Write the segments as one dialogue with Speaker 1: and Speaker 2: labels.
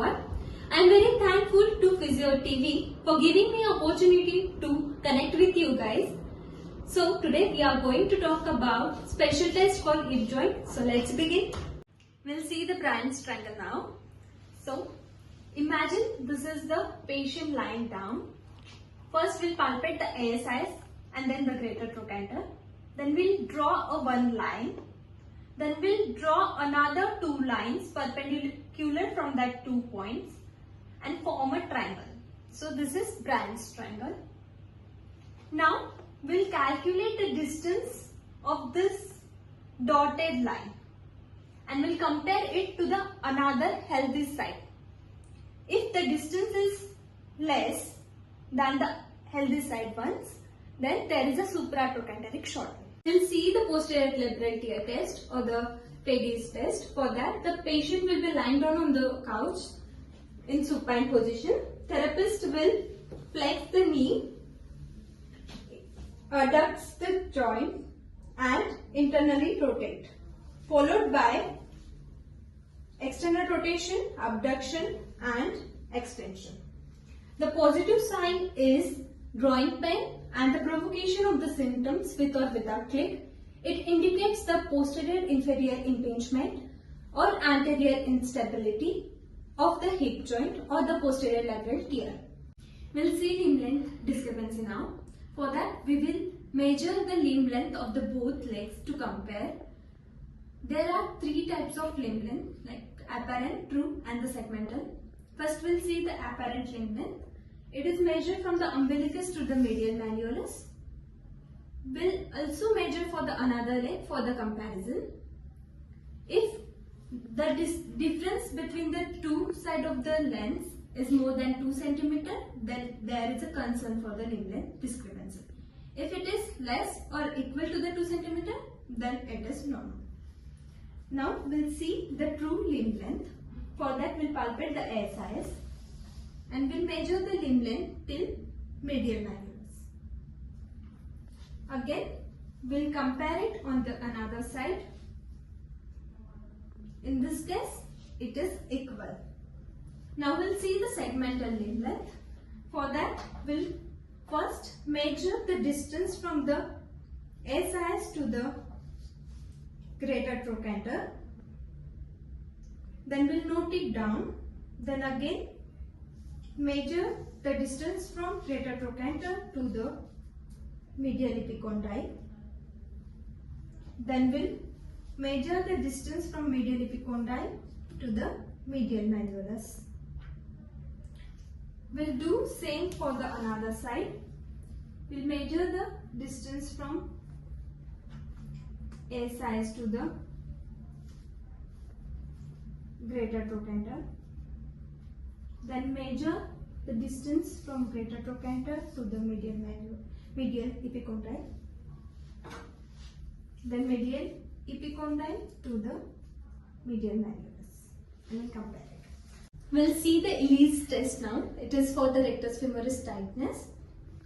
Speaker 1: everyone. I am very thankful to OrthoTV for giving me opportunity to connect with you guys. So today we are going to talk about special test for hip joint. So let's begin. We'll see the Bryant triangle now. So imagine this is the patient lying down. First we'll palpate the ASIs and then the greater trochanter. Then we'll draw a one line. Then we'll draw another two lines perpendicular from that 2 points and form a triangle. So this is Bryant's triangle. Now we'll calculate the distance of this dotted line and we'll compare it to the another healthy side. If the distance is less than the healthy side ones, then there is a supratrochanteric shortening. We'll see the posterior labral tear test or the FADIR test. For that, the patient will be lying down on the couch in supine position. Therapist will flex the knee, adducts the joint and internally rotate, followed by external rotation, abduction and extension. The positive sign is drawing pain and the provocation of the symptoms with or without click. It indicates the posterior inferior impingement or anterior instability of the hip joint or the posterior labral tear. We'll see limb length discrepancy now. For that, we will measure the limb length of the both legs to compare. There are three types of limb length, like apparent, true and the segmental. First, we'll see the apparent limb length. It is measured from the umbilicus to the medial malleolus. We'll also measure for the another leg for the comparison. If the difference between the two sides of the length is more than 2 cm, then there is a concern for the limb length discrepancy. If it is less or equal to the 2 cm, then it is normal. Now we'll see the true limb length. For that, we'll palpate the ASIs and we'll measure the limb length till medial malleolus. Again, we'll compare it on the another side. In this case, it is equal. Now we'll see the segmental limb length. For that, we'll first measure the distance from the ASIs to the greater trochanter. Then we'll note it down. Then again, measure the distance from greater trochanter to the medial epicondyle. Then we'll measure the distance from medial epicondyle to the medial malleolus. We'll do same for the another side. We'll measure the distance from ASIs to the greater trochanter. Then measure the distance from greater trochanter to the medial epicondyle. Then medial epicondyle to the medial malleolus. And we'll compare it. We'll see the Ellis test now. It is for the rectus femoris tightness.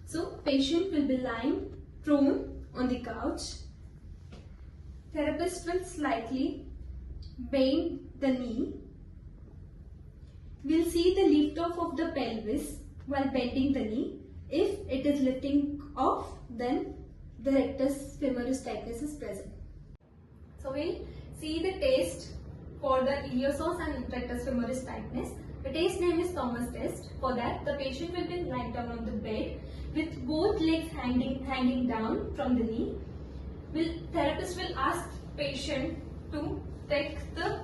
Speaker 1: So patient will be lying prone on the couch. Therapist will slightly bend the knee. We'll see the lift off of the pelvis while bending the knee. If it is lifting off, then the rectus femoris tightness is present. So we'll see the test for the iliopsoas and rectus femoris tightness. The test name is Thomas test. For that, the patient will be lying down on the bed with both legs hanging down from the knee. Therapist will ask patient to take the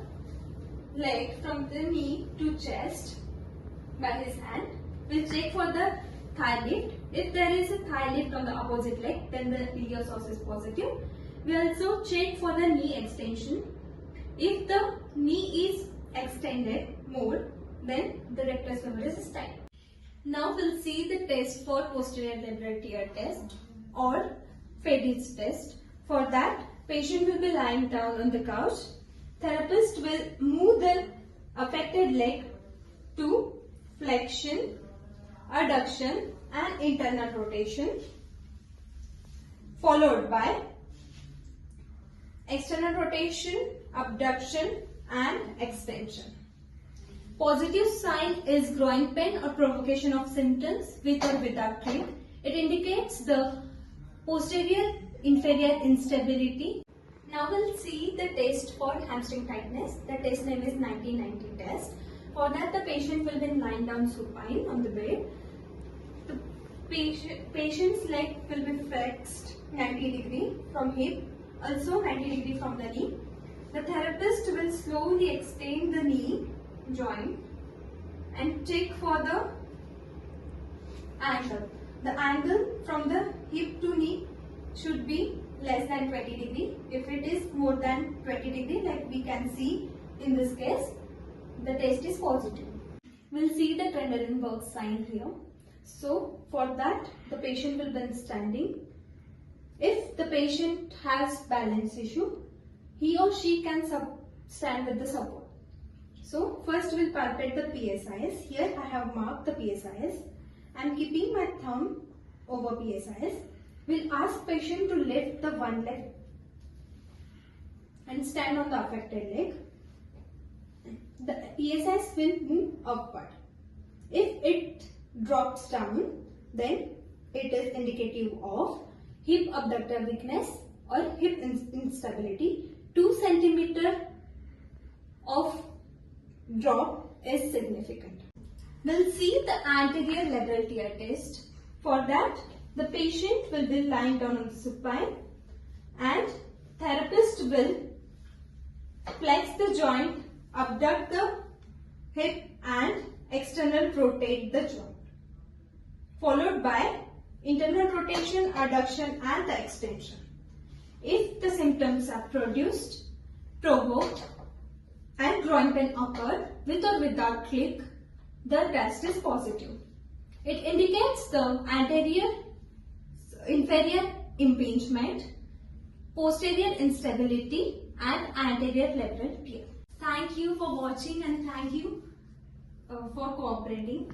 Speaker 1: leg from the knee to chest by his hand. We'll check for the thigh lift. If there is a thigh lift on the opposite leg, then the iliopsoas is positive. We also check for the knee extension. If the knee is extended more, then the rectus femoris is tight. Now we'll see the test for posterior labral tear test or FADIR test. For that, patient will be lying down on the couch. Therapist will move the affected leg to flexion, adduction and internal rotation, followed by external rotation, abduction and extension. Positive sign is growing pain or provocation of symptoms with or without click. It indicates the posterior inferior instability. Now we'll see the test for hamstring tightness. The test name is 1990 test. For that, the patient will be lying down supine on the bed. The patient's leg will be flexed 90 degree from hip, also 90 degree from the knee. The therapist will slowly extend the knee joint and check for the angle. The angle from the hip to knee should be less than 20 degree. If it is more than 20 degree, like we can see in this case, the test is positive. We'll see the Trendelenburg sign here. So for that, the patient will be standing. If the patient has balance issue, he or she can stand with the support. So first we'll palpate the PSIs. Here I have marked the PSIs. I am keeping my thumb over PSIs. We'll ask patient to lift the one leg and stand on the affected leg. The PSIs will move upward. If it drops down, then it is indicative of hip abductor weakness or hip instability. 2 centimeter of drop is significant. We'll see the anterior labral tear test. For that, the patient will be lying down on the supine and therapist will flex the joint, abduct the hip and external rotate the joint, followed by internal rotation, adduction and the extension. If the symptoms are produced, provoked and groin pain occurred with or without click, the test is positive. It indicates the anterior inferior impingement, posterior instability and anterior labral tear. Thank you for watching and thank you for cooperating.